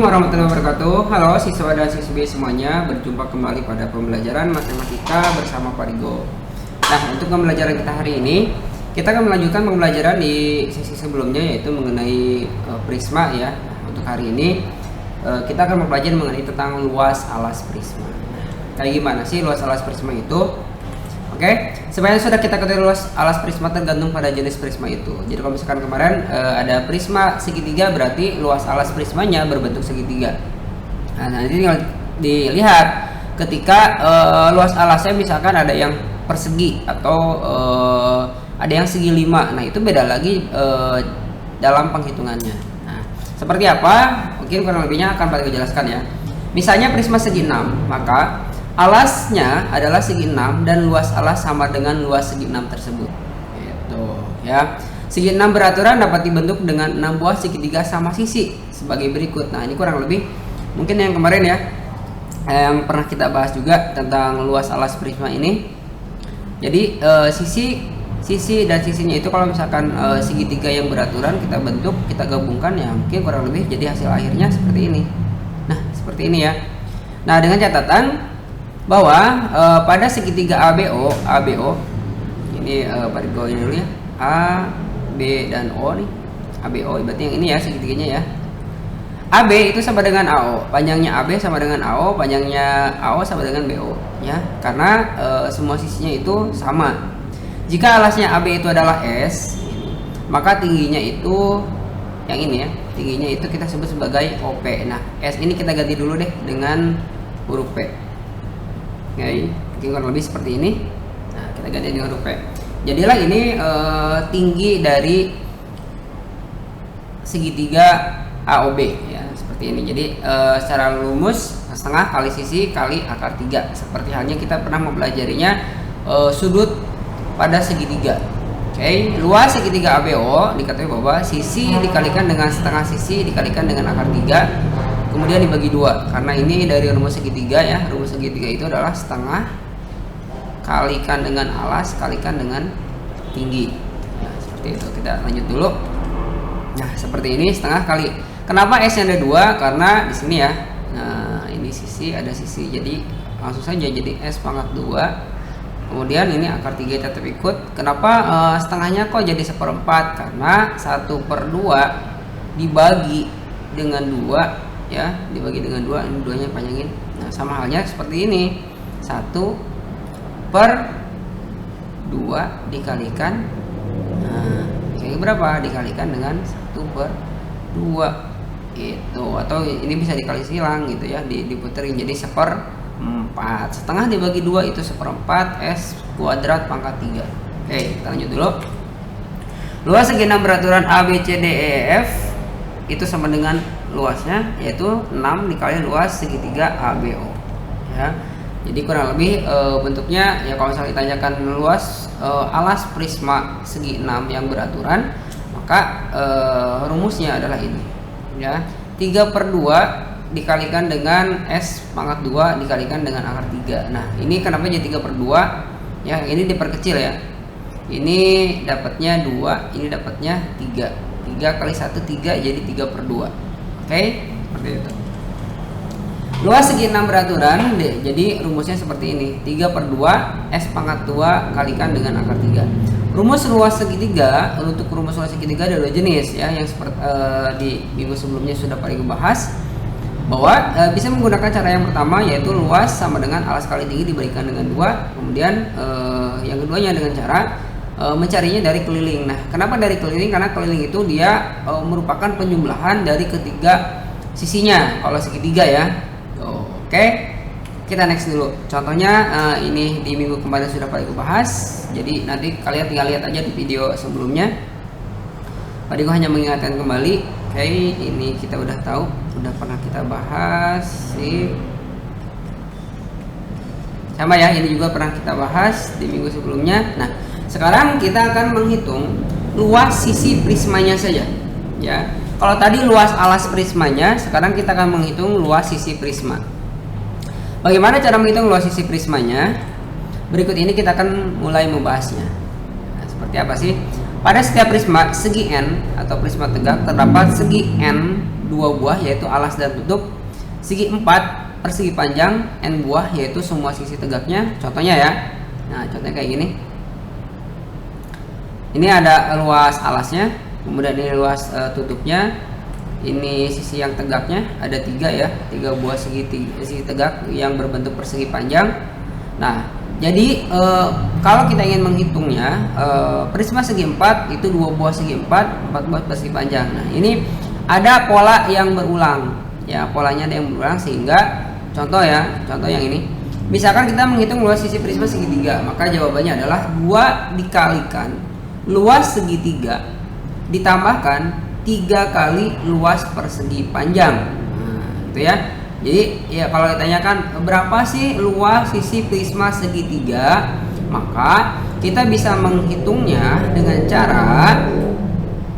Assalamualaikum warahmatullahi wabarakatuh. Halo siswa dan siswi semuanya, berjumpa kembali pada pembelajaran matematika bersama Pak Rigo. Nah, untuk pembelajaran kita hari ini, kita akan melanjutkan pembelajaran di sesi sebelumnya, yaitu mengenai prisma ya. Untuk hari ini kita akan mempelajari mengenai tentang luas alas prisma. Kayak gimana sih luas alas prisma itu? Oke, sebenarnya sudah kita ketahui luas alas prisma tergantung pada jenis prisma itu. Jadi kalau misalkan kemarin ada prisma segitiga, berarti luas alas prismanya berbentuk segitiga. Nah, nanti tinggal dilihat ketika luas alasnya misalkan ada yang persegi atau ada yang segi 5. Nah, itu beda lagi dalam penghitungannya. Nah, seperti apa? Mungkin kurang lebihnya akan Pak jelaskan ya. Misalnya prisma segi 6, maka alasnya adalah segi 6 dan luas alas sama dengan luas segi 6 tersebut. Gitu ya. Segi 6 beraturan dapat dibentuk dengan 6 buah segitiga sama sisi sebagai berikut. Nah, ini kurang lebih mungkin yang kemarin ya, yang pernah kita bahas juga tentang luas alas prisma ini. Jadi sisi dan sisinya itu kalau misalkan segitiga yang beraturan kita bentuk, kita gabungkan ya, mungkin kurang lebih jadi hasil akhirnya seperti ini. Nah, seperti ini ya. Nah, dengan catatan bahwa pada segitiga ABO ini Pak Rigo ini dulu ya, A, B dan O nih. ABO berarti yang ini ya segitiganya ya. AB itu sama dengan AO, panjangnya AB sama dengan AO, panjangnya AO sama dengan BO ya, karena semua sisinya itu sama. Jika alasnya AB itu adalah S, maka tingginya itu yang ini ya, tingginya itu kita sebut sebagai OP. Nah, S ini kita ganti dulu deh dengan huruf P. Oke, mungkin kurang lebih seperti ini. Nah, kita ganti dengan huruf P. Jadilah ini tinggi dari segitiga AOB ya, seperti ini. Jadi secara rumus setengah kali sisi kali akar 3. Seperti halnya kita pernah mempelajarinya sudut pada segitiga. Oke, luas segitiga ABO diketahui bahwa sisi dikalikan dengan setengah sisi dikalikan dengan akar 3. Kemudian dibagi 2, karena ini dari rumus segitiga ya. Rumus segitiga itu adalah setengah kalikan dengan alas kalikan dengan tinggi. Nah, seperti itu. Kita lanjut dulu. Nah, seperti ini setengah kali. Kenapa S nya ada 2? Karena di sini ya. Nah, ini sisi, ada sisi. Jadi langsung saja jadi S pangkat 2. Kemudian ini akar 3 tetap ikut. Kenapa setengahnya kok jadi 1/4? Karena 1/2 dibagi dengan 2 ya, dibagi dengan 2, ini 2 nya panjangin. Nah, sama halnya seperti ini, 1/2 dikalikan, nah ini berapa? Dikalikan dengan 1/2 itu, atau ini bisa dikali silang gitu ya, diputerin jadi 1/4. Setengah dibagi 2 itu 1/4 S kuadrat pangkat 3. Oke, kita lanjut dulu. Luas segi 6 beraturan A, B, C, D, E, F itu sama dengan luasnya, yaitu 6 dikali luas segitiga ABO ya. Jadi kurang lebih bentuknya ya, kalau misalnya ditanyakan luas alas prisma segi 6 yang beraturan, maka rumusnya adalah ini ya, 3/2 dikalikan dengan S pangkat 2 dikalikan dengan akar 3. Nah, ini kenapa jadi 3/2 ya, ini diperkecil ya, ini dapatnya 2, ini dapatnya 3. 3 kali 1 3, jadi 3/2. Oke, seperti itu. Luas segi 6 beraturan, jadi rumusnya seperti ini, 3/2 S pangkat 2 kalikan dengan akar 3. Rumus luas segitiga, untuk rumus luas segitiga ada 2 jenis ya, yang seperti di minggu sebelumnya sudah paling bahas, bahwa bisa menggunakan cara yang pertama, yaitu luas sama dengan alas kali tinggi diberikan dengan 2. Kemudian yang keduanya dengan cara mencarinya dari keliling. Nah, kenapa dari keliling? Karena keliling itu dia merupakan penjumlahan dari ketiga sisinya kalau segitiga ya. Oke, kita next dulu. Contohnya ini di minggu kemarin sudah paling bahas. Jadi nanti kalian tinggal lihat aja di video sebelumnya. Tadi gua hanya mengingatkan kembali. Oke, ini kita udah tahu, udah pernah kita bahas sih. Sama ya, ini juga pernah kita bahas di minggu sebelumnya. Nah, sekarang kita akan menghitung luas sisi prismanya saja ya. Kalau tadi luas alas prismanya, sekarang kita akan menghitung luas sisi prisma. Bagaimana cara menghitung luas sisi prismanya? Berikut ini kita akan mulai membahasnya. Nah, seperti apa sih? Pada setiap prisma segi N atau prisma tegak terdapat segi N 2 buah yaitu alas dan tutup, segi 4 persegi panjang n buah yaitu semua sisi tegaknya. Contohnya ya, nah contohnya kayak gini. Ini ada luas alasnya, kemudian ini luas tutupnya, ini sisi yang tegaknya ada 3 ya, 3 buah segi tegak yang berbentuk persegi panjang. Nah jadi kalau kita ingin menghitungnya, prisma segi 4 itu 2 buah segi 4 buah persegi panjang. Nah ini ada pola yang berulang ya, polanya ada yang berulang, sehingga contoh yang ini, misalkan kita menghitung luas sisi prisma segitiga, maka jawabannya adalah 2 dikalikan luas segitiga ditambahkan 3 kali luas persegi panjang. Nah, itu ya. Jadi ya kalau ditanyakan berapa sih luas sisi prisma segitiga, maka kita bisa menghitungnya dengan cara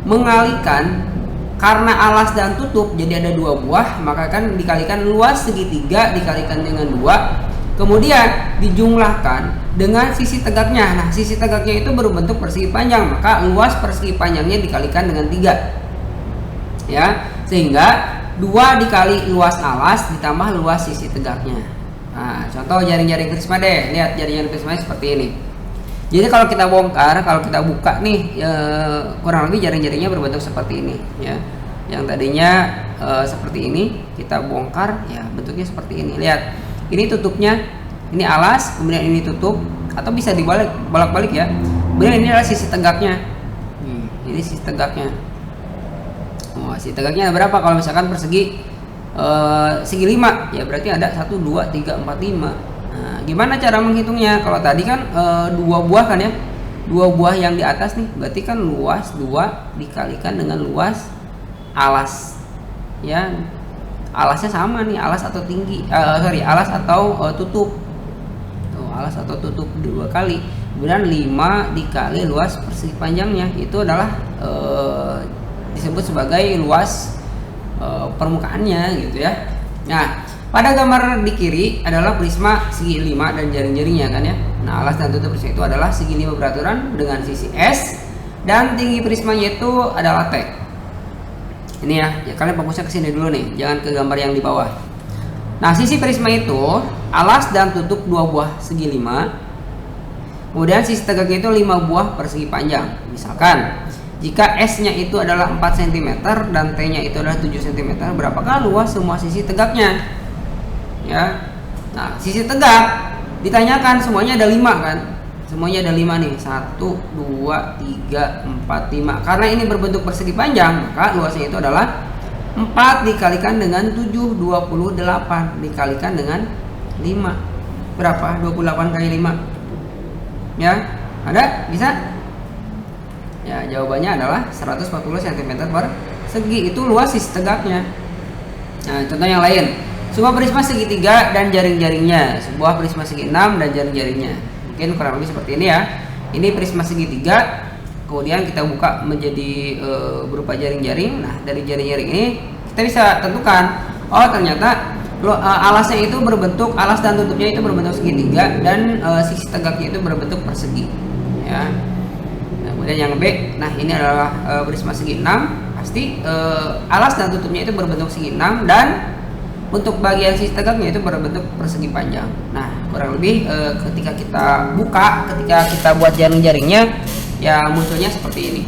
mengalihkan, karena alas dan tutup jadi ada 2 buah, maka kan dikalikan luas segitiga dikalikan dengan 2, kemudian dijumlahkan dengan sisi tegaknya. Nah sisi tegaknya itu berbentuk persegi panjang, maka luas persegi panjangnya dikalikan dengan 3 ya, sehingga 2 dikali luas alas ditambah luas sisi tegaknya. Nah contoh jaring-jaring prisma deh, lihat jaring-jaring prisma seperti ini. Jadi kalau kita bongkar, kalau kita buka nih kurang lebih jaring-jaringnya berbentuk seperti ini ya. Yang tadinya seperti ini, kita bongkar ya bentuknya seperti ini. Lihat, ini tutupnya, ini alas, kemudian ini tutup, atau bisa dibalik, bolak-balik ya. Kemudian ini adalah sisi tegaknya. Ini sisi tegaknya. Oh, sisi tegaknya berapa? Kalau misalkan persegi segi 5 ya berarti ada 1 2 3 4 5. Nah, gimana cara menghitungnya? Kalau tadi kan 2 buah kan ya, 2 buah yang di atas nih, berarti kan luas 2 dikalikan dengan luas alas ya, alasnya sama nih, alas atau tinggi, alas atau tutup. Tuh, alas atau tutup 2 kali, kemudian 5 dikali luas persegi panjangnya, itu adalah disebut sebagai luas permukaannya gitu ya. Nah pada gambar di kiri adalah prisma segi 5 dan jaring-jaringnya kan ya. Nah alas dan tutup prisma itu adalah segi 5 beraturan dengan sisi S, dan tinggi prismanya itu adalah T. Ini ya kalian fokusnya ke sini dulu nih, jangan ke gambar yang di bawah. Nah sisi prisma itu alas dan tutup 2 buah segi 5, kemudian sisi tegaknya itu 5 buah persegi panjang. Misalkan jika S-nya itu adalah 4 cm dan T-nya itu adalah 7 cm, berapakah luas semua sisi tegaknya? Ya. Nah, sisi tegak ditanyakan semuanya ada 5 kan? Semuanya ada 5 nih. 1 2 3 4 5. Karena ini berbentuk persegi panjang, maka luasnya itu adalah 4 dikalikan dengan 7, 28 dikalikan dengan 5. Berapa? 28 kali 5. Ya. Ada? Bisa? Ya, jawabannya adalah 140 cm persegi. Itu luas sisi tegaknya. Nah, contoh yang lain. Sebuah prisma segitiga dan jaring-jaringnya. Sebuah prisma segi 6 dan jaring-jaringnya. Mungkin kurang lebih seperti ini ya. Ini prisma segitiga, kemudian kita buka menjadi berupa jaring-jaring. Nah, dari jaring-jaring ini kita bisa tentukan, oh ternyata alasnya itu berbentuk, alas dan tutupnya itu berbentuk segitiga, dan sisi tegaknya itu berbentuk persegi. Ya. Kemudian yang B, nah ini adalah prisma segi 6, pasti alas dan tutupnya itu berbentuk segi 6, dan untuk bagian sisi tegaknya itu berbentuk persegi panjang. Nah kurang lebih ketika kita buka, ketika kita buat jaring-jaringnya ya munculnya seperti ini.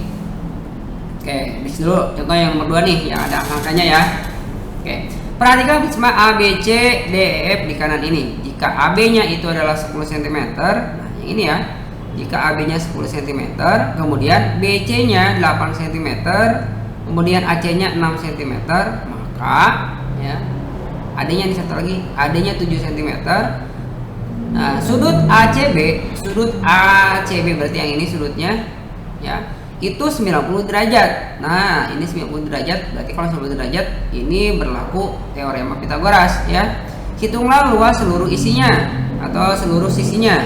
Oke, di dulu contoh yang nomor 2 nih, yang ada angkanya ya. Oke, perhatikan prisma A, B, C, D, E, F di kanan ini. Jika AB nya itu adalah 10 cm, nah yang ini ya, jika AB nya 10 cm, kemudian BC nya 8 cm, kemudian AC nya 6 cm, maka ya AD nya ini satu lagi, AD nya 7 cm. Nah sudut ACB berarti yang ini sudutnya ya, itu 90 derajat. Nah ini 90 derajat, berarti kalau 90 derajat ini berlaku teorema Pitagoras ya. Hitunglah luas seluruh isinya atau seluruh sisinya.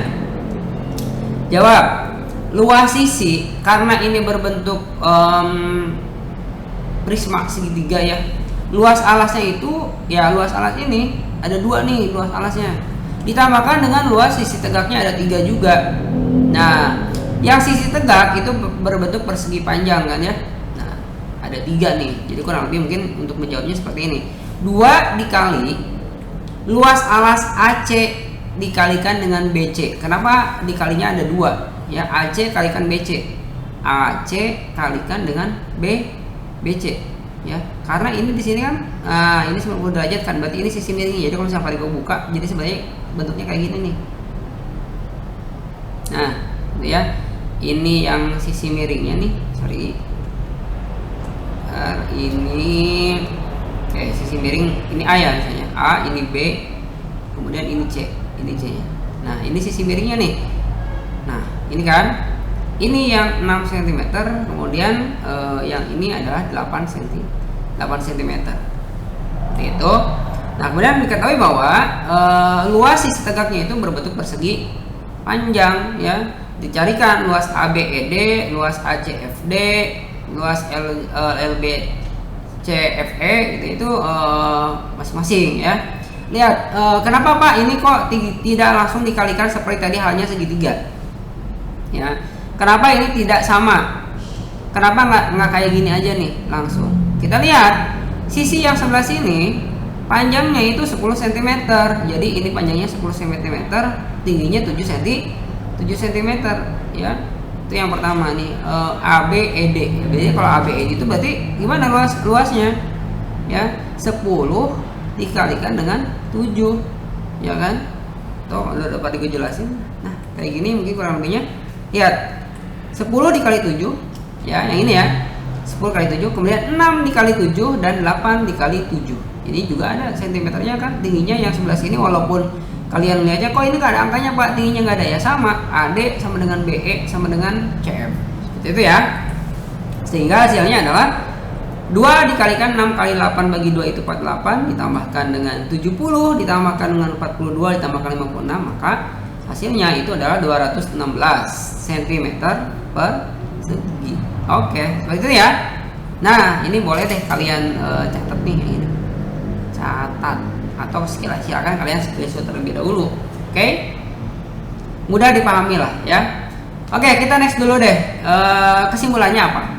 Jawab, luas sisi karena ini berbentuk prisma segitiga ya. Luas alasnya itu ya, luas alas ini ada 2 nih luas alasnya, ditambahkan dengan luas sisi tegaknya ada 3 juga. Nah yang sisi tegak itu berbentuk persegi panjang kan ya. Nah ada 3 nih. Jadi kurang lebih mungkin untuk menjawabnya seperti ini. 2 dikali luas alas AC dikalikan dengan BC. Kenapa dikalinya ada 2? Ya, AC kalikan BC. AC kalikan dengan BC. Ya, karena ini di sini kan ini 90 derajat kan, berarti ini sisi miringnya. Jadi kalau misalnya Parigo buka, jadi sebenarnya bentuknya kayak gini nih. Nah, ya. Ini yang sisi miringnya nih. Sorry. Ini sisi miring ini A ya misalnya. A, ini B, kemudian ini C. Ini C-nya. Nah, ini sisi miringnya nih. Nah, ini kan. Ini yang 6 cm, kemudian yang ini adalah 8 cm. Itu. Nah, kemudian diketahui bahwa luas sisi tegaknya itu berbentuk persegi panjang ya. Dicarikan luas ABED, luas ACFD, luas LBCFE gitu, itu masing-masing ya. Lihat, kenapa Pak ini kok tidak langsung dikalikan seperti tadi halnya segitiga? Ya. Kenapa ini tidak sama? Kenapa nggak kayak gini aja nih langsung? Kita lihat sisi yang sebelah sini panjangnya itu 10 cm. Jadi ini panjangnya 10 cm, tingginya 7 cm ya. Itu yang pertama nih, ABED. Jadi kalau ABED itu berarti gimana luasnya? Ya, 10 dikalikan dengan 7. Ya kan? Tuh udah dapat gue jelasin. Nah, kayak gini mungkin kurang lebihnya. Lihat. 10 dikali 7 ya, yang ini ya, 10 kali 7, kemudian 6 dikali 7 dan 8 dikali 7. Ini juga ada sentimeternya kan, tingginya yang sebelah sini. Walaupun kalian lihatnya kok ini gak ada angkanya Pak, tingginya gak ada, ya sama, AD sama dengan BE sama dengan CF, seperti itu ya. Sehingga hasilnya adalah 2 dikalikan 6 kali 8 bagi 2 itu 48, ditambahkan dengan 70, ditambahkan dengan 42, ditambahkan 56, maka hasilnya itu adalah 216 cm per segi. Oke, seperti itu ya. Nah, ini boleh deh kalian catat nih ini. Catat atau silakan kalian screenshot terlebih dahulu. Oke? Mudah dipahami lah ya. Oke, kita next dulu deh. Kesimpulannya apa?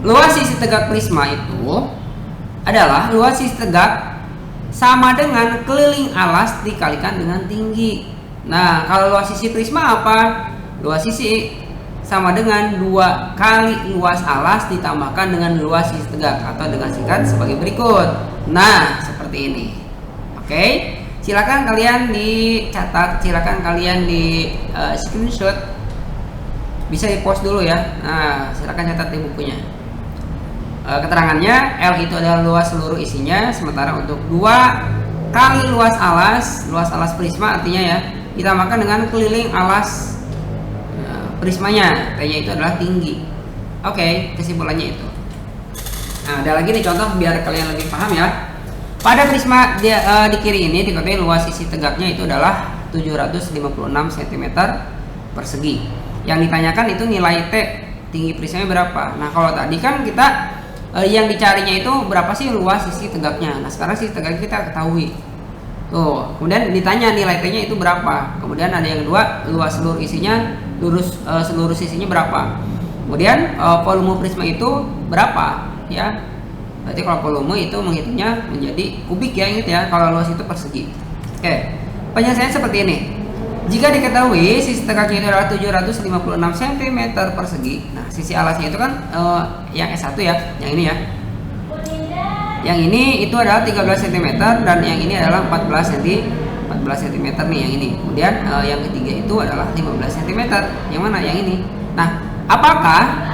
Luas sisi tegak prisma itu adalah luas sisi tegak sama dengan keliling alas dikalikan dengan tinggi. Nah, kalau luas sisi prisma apa? Luas sisi sama dengan 2 kali luas alas ditambahkan dengan luas sisi tegak, atau dengan singkat sebagai berikut. Nah, seperti ini. Oke, silakan kalian dicatat, silakan kalian di screenshot, bisa di post dulu ya. Nah, silakan catat di bukunya. Keterangannya, L itu adalah luas seluruh isinya, sementara untuk 2 kali luas alas prisma artinya ya, ditambahkan dengan keliling alas prismanya, T-nya itu adalah tinggi. Oke, kesimpulannya itu. Nah, ada lagi nih contoh biar kalian lebih paham ya. Pada prisma di kiri ini diketahui luas sisi tegaknya itu adalah 756 cm persegi. Yang ditanyakan itu nilai T, tinggi prismanya berapa. Nah, kalau tadi kan kita yang dicarinya itu berapa sih luas sisi tegaknya. Nah, sekarang sisi tegaknya kita ketahui. Tuh, kemudian ditanya nilai T-nya itu berapa. Kemudian ada yang kedua, luas seluruh isinya, seluruh sisinya berapa. Kemudian volume prisma itu berapa ya. Berarti kalau volume itu menghitungnya menjadi kubik ya, ingat ya. Kalau luas itu persegi. Oke, penyelesaian seperti ini. Jika diketahui sisi tegaknya itu adalah 756 cm persegi. Nah, sisi alasnya itu kan yang S1 ya, yang ini ya. Yang ini itu adalah 13 cm dan yang ini adalah 14 cm nih yang ini. Kemudian yang ketiga itu adalah 15 cm. Yang mana? Yang ini. Nah, apakah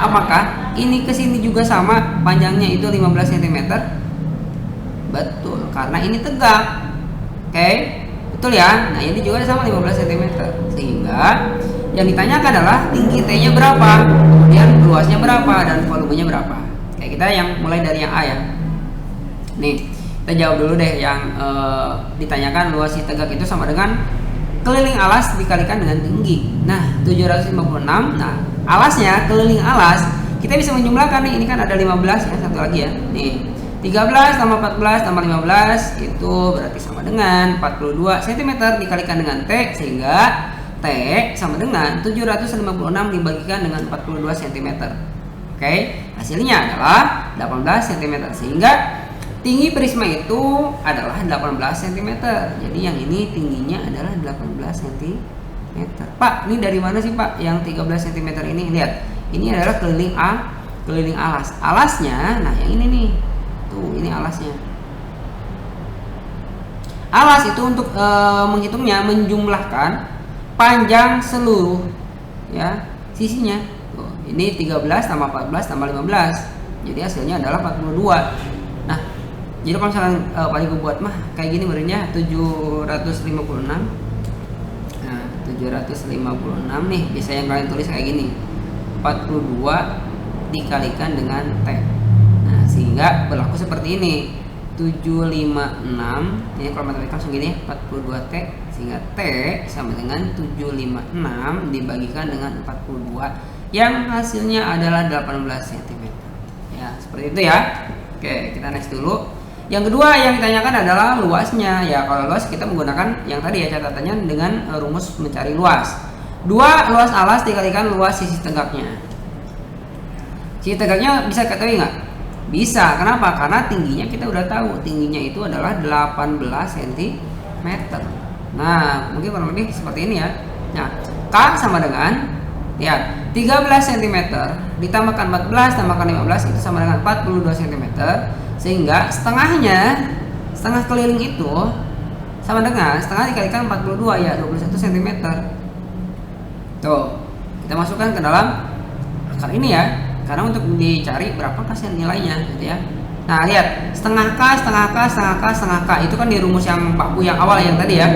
ini ke sini juga sama panjangnya itu 15 cm? Betul, karena ini tegak. Oke, betul ya. Nah, ini juga sama 15 cm. Sehingga yang ditanyakan adalah tinggi T-nya berapa, kemudian luasnya berapa, dan volumenya berapa. Kayak kita yang mulai dari yang A ya. Nih, kita jawab dulu deh yang ditanyakan luas sisi tegak itu sama dengan keliling alas dikalikan dengan tinggi. Nah, 756. Nah, alasnya, keliling alas, kita bisa menjumlahkan nih, ini kan ada 15 ya, satu lagi ya. Nih, 13 tambah 14 tambah 15 itu berarti sama dengan 42 cm dikalikan dengan T, sehingga T sama dengan 756 dibagikan dengan 42 cm. Oke, hasilnya adalah 18 cm, sehingga tinggi prisma itu adalah 18 cm. Jadi yang ini tingginya adalah 18 cm. Pak, ini dari mana sih Pak yang 13 cm ini? Lihat, ini adalah keliling alas. Alasnya, nah yang ini nih. Tuh, ini alasnya. Alas itu untuk menghitungnya menjumlahkan panjang seluruh ya sisinya. Tuh, ini 13 tambah 14 tambah 15. Jadi hasilnya adalah 42. Nah, jadi kalau misalnya Pak Ibu buat mah kayak gini berarti 756. 756 nih, bisa yang kalian tulis kayak gini, 42 dikalikan dengan T. Nah, sehingga berlaku seperti ini, 756, ini kalau matematika langsung gini, 42 T, sehingga T sama dengan 756 dibagikan dengan 42, yang hasilnya adalah 18 cm. Ya, seperti itu ya. Oke, kita next dulu. Yang kedua yang ditanyakan adalah luasnya. Ya, kalau luas kita menggunakan yang tadi ya, catatannya dengan rumus mencari luas. 2 luas alas dikalikan luas sisi tegaknya. Sisi tegaknya bisa ketahui nggak? Bisa. Kenapa? Karena tingginya kita udah tahu. Tingginya itu adalah 18 cm. Nah, mungkin kurang lebih seperti ini ya. Nah, K sama dengan, lihat, 13 cm ditambahkan 14 tambahkan 15 itu sama dengan 42 cm. Sehingga setengah keliling itu sama dengan setengah dikalikan 42, ya 21 cm. Tuh, kita masukkan ke dalam akar ini ya, karena untuk dicari berapa persen nilainya gitu ya. Nah, lihat, setengah K itu kan di rumus yang Pak Bu yang awal yang tadi ya.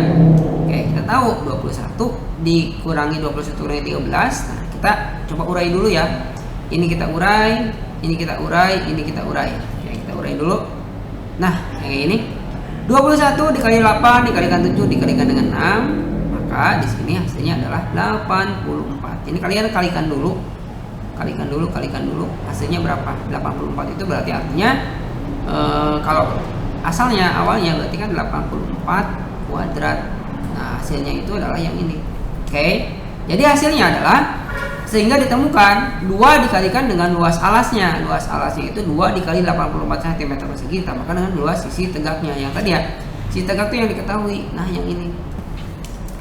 Oke, kita tahu 21 dikurangi 21 kurangi 13. Nah, kita coba urai dulu ya. Ini kita urai, ini kita urai, ini kita urai. Urai dulu. Nah, kayak ini 21 dikali 8 dikalikan 7 dikalikan dengan 6, maka di sini hasilnya adalah 84. Ini kalian kalikan dulu, hasilnya berapa? 84 itu berarti artinya kalau asalnya awalnya berarti kan 84 kuadrat. Nah, hasilnya itu adalah yang ini. Oke, jadi hasilnya adalah, sehingga ditemukan 2 dikalikan dengan luas alasnya. Luas alasnya itu 2 dikali 84 cm persegi tambahkan dengan luas sisi tegaknya. Yang tadi ya, sisi tegak itu yang diketahui. Nah, yang ini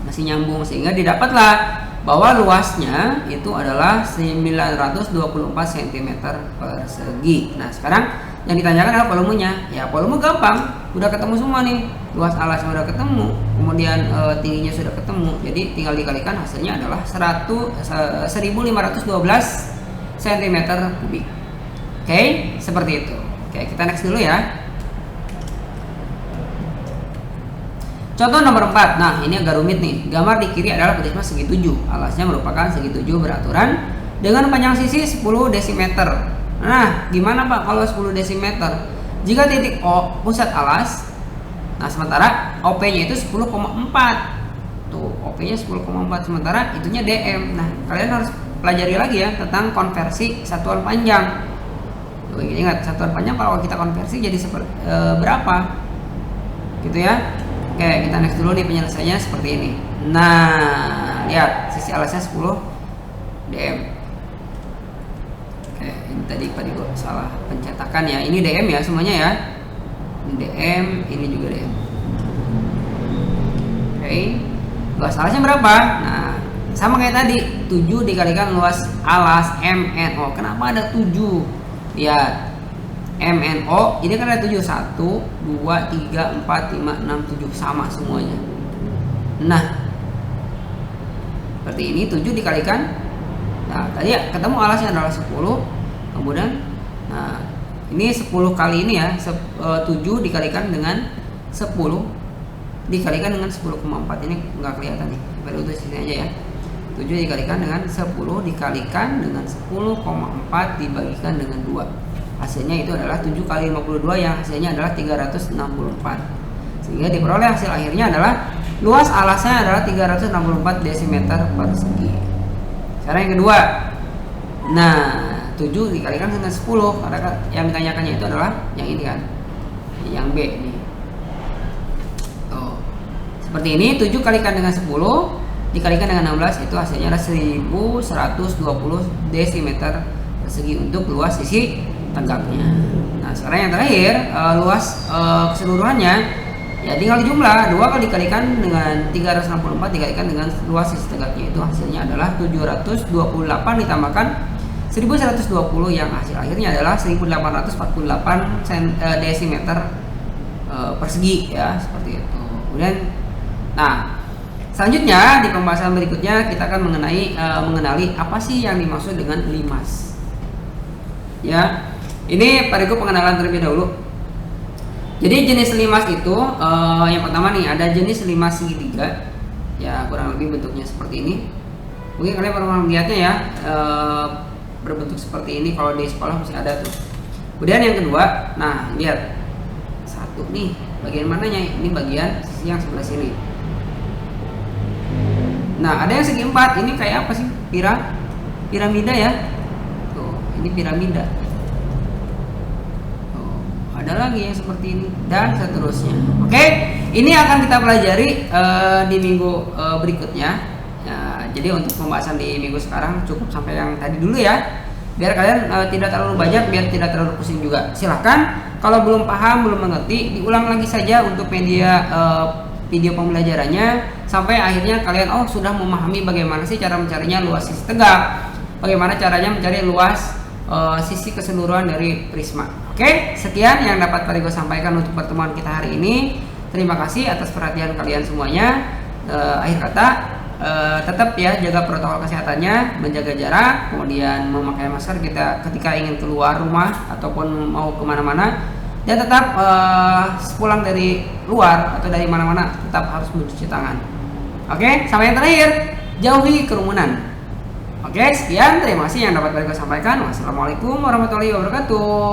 masih nyambung, sehingga didapatlah bahwa luasnya itu adalah 924 cm persegi. Nah, sekarang yang ditanyakan adalah volumenya. Ya, volume gampang, udah ketemu semua nih. Luas alasnya udah ketemu, kemudian tingginya sudah ketemu. Jadi tinggal dikalikan, hasilnya adalah 1512 cm kubik. Oke, seperti itu. Oke, kita next dulu ya. Contoh nomor 4. Nah, ini agak rumit nih. Gambar di kiri adalah prisma segi 7. Alasnya merupakan segi 7 beraturan dengan panjang sisi 10 desimeter. Nah, gimana Pak kalau 10 desimeter? Jika titik O pusat alas, nah sementara OP-nya itu 10,4. Tuh, OP-nya 10,4, sementara itunya DM. Nah, kalian harus pelajari lagi ya tentang konversi satuan panjang. Tuh, ingat, satuan panjang kalau kita konversi jadi berapa? Gitu ya. Oke, kita next dulu nih penyelesaiannya seperti ini. Nah, lihat sisi alasnya 10 DM. Oke, ini tadi Pak salah pencetakan ya. Ini DM ya semuanya ya. Ini DM, ini juga DM. Oke. Luas alasnya berapa? Nah, sama kayak tadi, 7 dikalikan luas alas MNO. Kenapa ada 7? Lihat. MNO ini kan ada 7, 1, 2, 3, 4, 5, 6, 7 sama semuanya. Nah, seperti ini 7 dikalikan. Nah, tadi ya ketemu alasnya adalah 10. Kemudian nah, ini 10 kali ini ya, 7 dikalikan dengan 10 dikalikan dengan 10,4. Ini enggak kelihatan nih. Baru itu sini aja ya. 7 dikalikan dengan 10 dikalikan dengan 10,4 dibagikan dengan 2. Hasilnya itu adalah 7 kali 52 yang hasilnya adalah 364. Sehingga diperoleh hasil akhirnya adalah luas alasnya adalah 364 desimeter persegi. Sekarang yang kedua. Nah, 7 dikalikan dengan 10 karena yang ditanyakannya itu adalah yang ini kan. Yang B nih. Tuh. Seperti ini, 7 kalikan dengan 10 dikalikan dengan 16 itu hasilnya adalah 1120 desimeter persegi untuk luas sisi tegaknya. Nah, sekarang yang terakhir luas keseluruhannya ya tinggal dijumlah 2 kali dikalikan dengan 364 dikalikan dengan luas sisi tegaknya, itu hasilnya adalah 728 ditambahkan 1120 yang hasil akhirnya adalah 1848 desimeter persegi ya, seperti itu. Kemudian nah, selanjutnya di pembahasan berikutnya kita akan mengenali apa sih yang dimaksud dengan limas. Ya, ini pada pengenalan terlebih dahulu. Jadi jenis limas itu yang pertama nih ada jenis limas segitiga, ya kurang lebih bentuknya seperti ini. Mungkin kalian pernah melihatnya ya, berbentuk seperti ini kalau di sekolah masih ada tuh. Kemudian yang kedua, nah lihat satu nih, bagian mananya? Ini bagian sisi yang sebelah sini. Nah ada yang segi 4, ini kayak apa sih? Piramida ya. Tuh, ini piramida. Ada lagi yang seperti ini dan seterusnya. Oke, ini akan kita pelajari di minggu berikutnya. Ya, jadi untuk pembahasan di minggu sekarang cukup sampai yang tadi dulu ya, biar kalian tidak terlalu banyak, biar tidak terlalu pusing juga. Silahkan kalau belum paham, belum mengerti, diulang lagi saja untuk media video pembelajarannya sampai akhirnya kalian sudah memahami bagaimana sih cara mencarinya luas sisi tegak, bagaimana caranya mencari luas sisi keseluruhan dari prisma. Oke, sekian yang dapat Pak Rigo sampaikan untuk pertemuan kita hari ini. Terima kasih atas perhatian kalian semuanya. Akhir kata, tetap ya jaga protokol kesehatannya, menjaga jarak, kemudian memakai masker kita ketika ingin keluar rumah ataupun mau kemana-mana, dan tetap pulang dari luar atau dari mana-mana tetap harus mencuci tangan. Oke, sampai yang terakhir, jauhi kerumunan. Oke, sekian, terima kasih yang dapat Pak Rigo sampaikan. Wassalamualaikum warahmatullahi wabarakatuh.